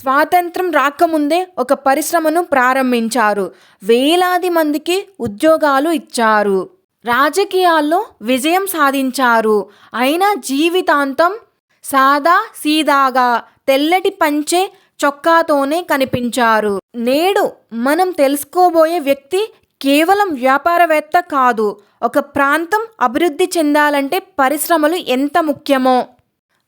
స్వాతంత్రం రాకముందే ఒక పరిశ్రమను ప్రారంభించారు. వేలాది మందికి ఉద్యోగాలు ఇచ్చారు. రాజకీయాల్లో విజయం సాధించారు. అయినా జీవితాంతం సాదా సీదాగా తెల్లటి పంచె చొక్కాతోనే కనిపించారు. నేడు మనం తెలుసుకోబోయే వ్యక్తి కేవలం వ్యాపారవేత్త కాదు. ఒక ప్రాంతం అభివృద్ధి చెందాలంటే పరిశ్రమలు ఎంత ముఖ్యమో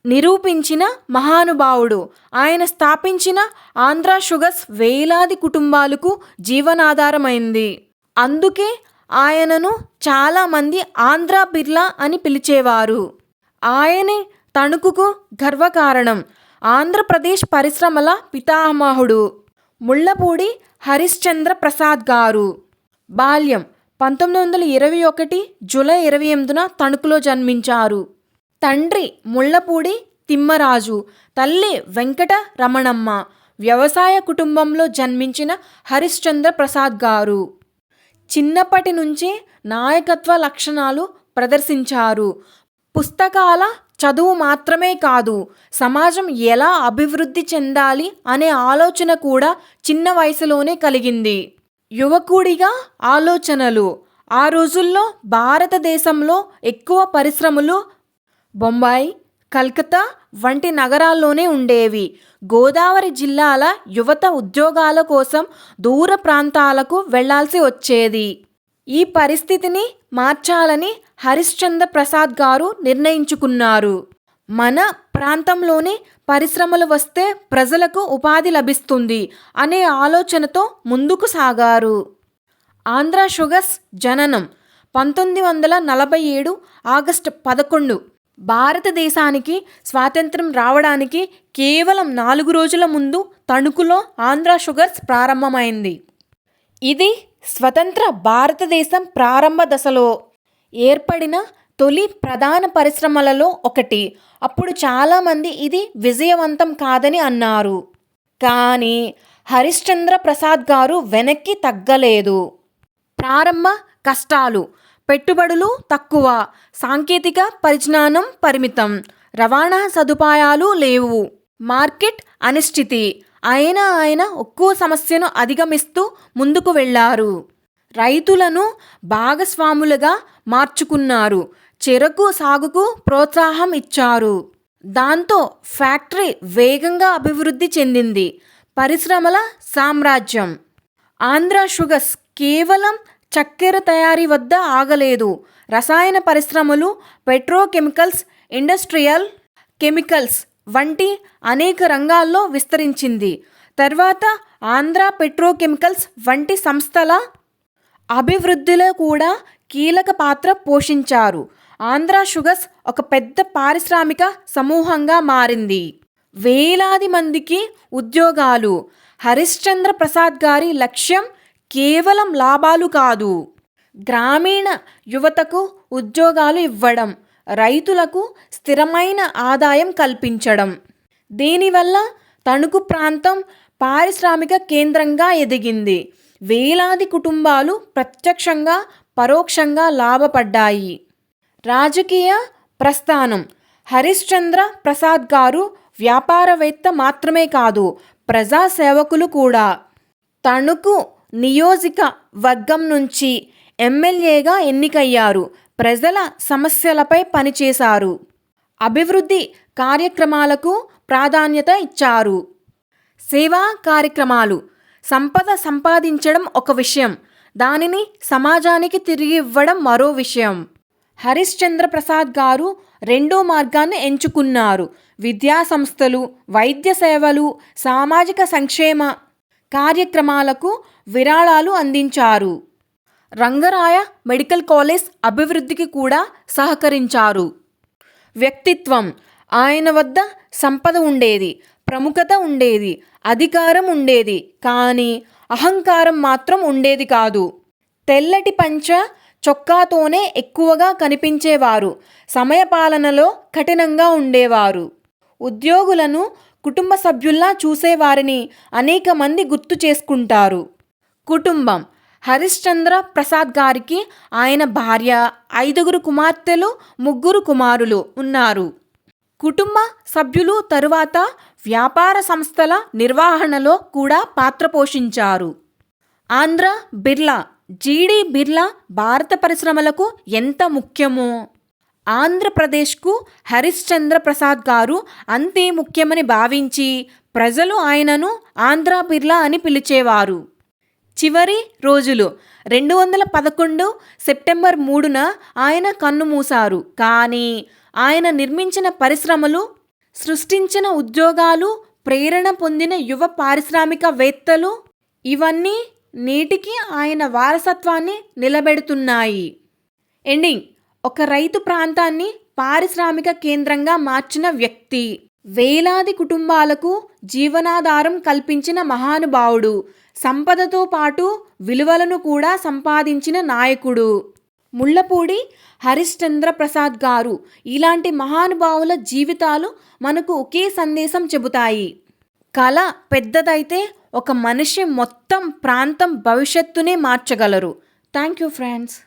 నిరూపించిన మహానుభావుడు. ఆయన స్థాపించిన ఆంధ్ర షుగర్స్ వేలాది కుటుంబాలకు జీవనాధారమైంది. అందుకే ఆయనను చాలామంది ఆంధ్ర బిర్లా అని పిలిచేవారు. ఆయనే తణుకుకు గర్వకారణం. ఆంధ్రప్రదేశ్ పరిశ్రమల పితామహుడు ముళ్లపూడి హరిశ్చంద్ర ప్రసాద్ గారు. బాల్యం 1921 జూలై 28న తణుకులో జన్మించారు. తండ్రి ముళ్లపూడి తిమ్మరాజు, తల్లి వెంకట రమణమ్మ. వ్యవసాయ కుటుంబంలో జన్మించిన హరిశ్చంద్ర ప్రసాద్ గారు చిన్నప్పటి నుంచే నాయకత్వ లక్షణాలు ప్రదర్శించారు. పుస్తకాల చదువు మాత్రమే కాదు, సమాజం ఎలా అభివృద్ధి చెందాలి అనే ఆలోచన కూడా చిన్న వయసులోనే కలిగింది. యువకుడిగా ఆలోచనలు. ఆ రోజుల్లో భారతదేశంలో ఎక్కువ పరిశ్రమలు బొంబాయి, కలకత్తా వంటి నగరాల్లోనే ఉండేవి. గోదావరి జిల్లాల యువత ఉద్యోగాల కోసం దూర ప్రాంతాలకు వెళ్లాల్సి వచ్చేది. ఈ పరిస్థితిని మార్చాలని హరిశ్చంద్ర ప్రసాద్ గారు నిర్ణయించుకున్నారు. మన ప్రాంతంలోనే పరిశ్రమలు వస్తే ప్రజలకు ఉపాధి లభిస్తుంది అనే ఆలోచనతో ముందుకు సాగారు. ఆంధ్ర షుగర్స్ జననం 1947 ఆగస్టు 11. భారతదేశానికి స్వాతంత్రం రావడానికి కేవలం 4 రోజుల ముందు తణుకులో ఆంధ్ర షుగర్స్ ప్రారంభమైంది. ఇది స్వతంత్ర భారతదేశం ప్రారంభ దశలో ఏర్పడిన తొలి ప్రధాన పరిశ్రమలలో ఒకటి. అప్పుడు చాలామంది ఇది విజయవంతం కాదని అన్నారు. కానీ హరిశ్చంద్ర ప్రసాద్ గారు వెనక్కి తగ్గలేదు. ప్రారంభ కష్టాలు. పెట్టుబడులు తక్కువ, సాంకేతిక పరిజ్ఞానం పరిమితం, రవాణా సదుపాయాలు లేవు, మార్కెట్ అనిశ్చితి. అయినా ఆయన ఒక్కో సమస్యను అధిగమిస్తూ ముందుకు వెళ్లారు. రైతులను భాగస్వాములుగా మార్చుకున్నారు. చెరకు సాగుకు ప్రోత్సాహం ఇచ్చారు. దాంతో ఫ్యాక్టరీ వేగంగా అభివృద్ధి చెందింది. పరిశ్రమల సామ్రాజ్యం. ఆంధ్ర షుగర్స్ కేవలం చక్కెర తయారీ వద్ద ఆగలేదు. రసాయన పరిశ్రమలు, పెట్రోకెమికల్స్, ఇండస్ట్రియల్ కెమికల్స్ వంటి అనేక రంగాల్లో విస్తరించింది. తర్వాత ఆంధ్ర పెట్రోకెమికల్స్ వంటి సంస్థల అభివృద్ధిలో కూడా కీలక పాత్ర పోషించారు. ఆంధ్ర షుగర్స్ ఒక పెద్ద పారిశ్రామిక సమూహంగా మారింది. వేలాది మందికి ఉద్యోగాలు. హరిశ్చంద్ర ప్రసాద్ గారి లక్ష్యం కేవలం లాభాలు కాదు, గ్రామీణ యువతకు ఉద్యోగాలు ఇవ్వడం, రైతులకు స్థిరమైన ఆదాయం కల్పించడం. దీనివల్ల తణుకు ప్రాంతం పారిశ్రామిక కేంద్రంగా ఎదిగింది. వేలాది కుటుంబాలు ప్రత్యక్షంగా పరోక్షంగా లాభపడ్డాయి. రాజకీయ ప్రస్థానం. హరిశ్చంద్ర ప్రసాద్ గారు వ్యాపారవేత్త మాత్రమే కాదు, ప్రజాసేవకులు కూడా. తణుకు నియోజక వర్గం నుంచి ఎమ్మెల్యేగా ఎన్నికయ్యారు. ప్రజల సమస్యలపై పనిచేశారు. అభివృద్ధి కార్యక్రమాలకు ప్రాధాన్యత ఇచ్చారు. సేవా కార్యక్రమాలు. సంపద సంపాదించడం ఒక విషయం, దానిని సమాజానికి తిరిగి ఇవ్వడం మరో విషయం. హరిశ్చంద్ర ప్రసాద్ గారు రెండో మార్గాన్ని ఎంచుకున్నారు. విద్యా సంస్థలు, వైద్య సేవలు, సామాజిక సంక్షేమ కార్యక్రమాలకు విరాళాలు అందించారు. రంగరాయ మెడికల్ కాలేజ్ అభివృద్ధికి కూడా సహకరించారు. వ్యక్తిత్వం. ఆయన వద్ద సంపద ఉండేది, ప్రముఖత ఉండేది, అధికారం ఉండేది, కానీ అహంకారం మాత్రం ఉండేది కాదు. తెల్లటి పంచ చొక్కాతోనే ఎక్కువగా కనిపించేవారు. సమయపాలనలో కఠినంగా ఉండేవారు. ఉద్యోగులను కుటుంబ సభ్యుల్లా చూసేవారిని అనేక మంది గుర్తు చేసుకుంటారు. కుటుంబం. హరిశ్చంద్ర ప్రసాద్ గారికి ఆయన భార్య, 5 కుమార్తెలు, 3 కుమారులు ఉన్నారు. కుటుంబ సభ్యులు తరువాత వ్యాపార సంస్థల నిర్వహణలో కూడా పాత్ర పోషించారు. ఆంధ్ర బిర్లా, జీడి బిర్లా భారత పరిశ్రమలకు ఎంత ముఖ్యమో ఆంధ్రప్రదేశ్కు హరిశ్చంద్ర ప్రసాద్ గారు అంతే ముఖ్యమని భావించి ప్రజలు ఆయనను ఆంధ్ర బిర్లా అని పిలిచేవారు. చివరి రోజులు 2011 సెప్టెంబర్ 3న ఆయన కన్నుమూశారు. కానీ ఆయన నిర్మించిన పరిశ్రమలు, సృష్టించిన ఉద్యోగాలు, ప్రేరణ పొందిన యువ పారిశ్రామికవేత్తలు ఇవన్నీ నేటికి ఆయన వారసత్వాన్ని నిలబెడుతున్నాయి. ఎండింగ్. ఒక రైతు ప్రాంతాన్ని పారిశ్రామిక కేంద్రంగా మార్చిన వ్యక్తి, వేలాది కుటుంబాలకు జీవనాధారం కల్పించిన మహానుభావుడు, సంపదతో పాటు విలువలను కూడా సంపాదించిన నాయకుడు ముళ్లపూడి హరిశ్చంద్ర ప్రసాద్ గారు. ఇలాంటి మహానుభావుల జీవితాలు మనకు ఒకే సందేశం చెబుతాయి. కళ పెద్దదైతే ఒక మనిషి మొత్తం ప్రాంతం భవిష్యత్తునే మార్చగలరు. Thank you friends.